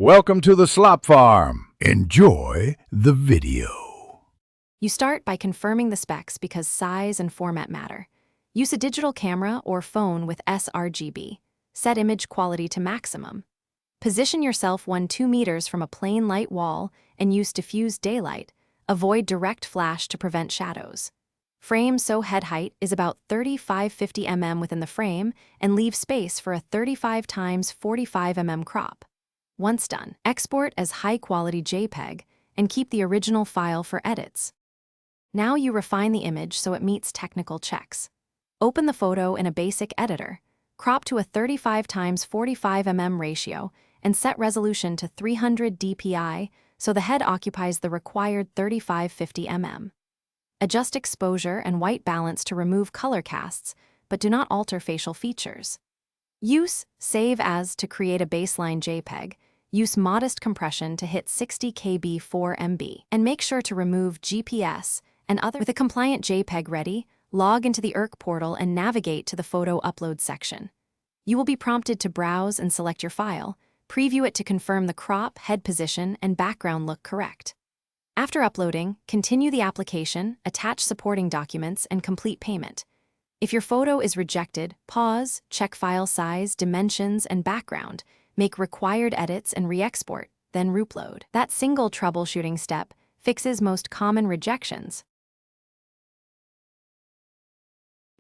Welcome to the Slop Farm. Enjoy the video. You start by confirming the specs because size and format matter. Use a digital camera or phone with sRGB. Set image quality to maximum. Position yourself 2 meters from a plain light wall and use diffused daylight. Avoid direct flash to prevent shadows. Frame so head height is about 35-50 mm within the frame and leave space for a 35 x 45 mm crop. Once done, export as high-quality JPEG and keep the original file for edits. Now you refine the image so it meets technical checks. Open the photo in a basic editor, crop to a 35 x 45 mm ratio, and set resolution to 300 dpi so the head occupies the required 35-50 mm. Adjust exposure and white balance to remove color casts, but do not alter facial features. Use Save As to create a baseline JPEG. Use modest compression to hit 60 kb 4 MB, and make sure to remove GPS and other. With a compliant JPEG ready, log into the ERC portal and navigate to the photo upload section. You will be prompted to browse and select your file. Preview it to confirm the crop, head position, and background look correct. After uploading, continue the application, attach supporting documents, and complete payment. If your photo is rejected, pause, check file size, dimensions, and background, make required edits and re-export, then reupload. That single troubleshooting step fixes most common rejections.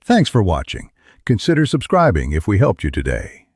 Thanks for watching. Consider subscribing if we helped you today.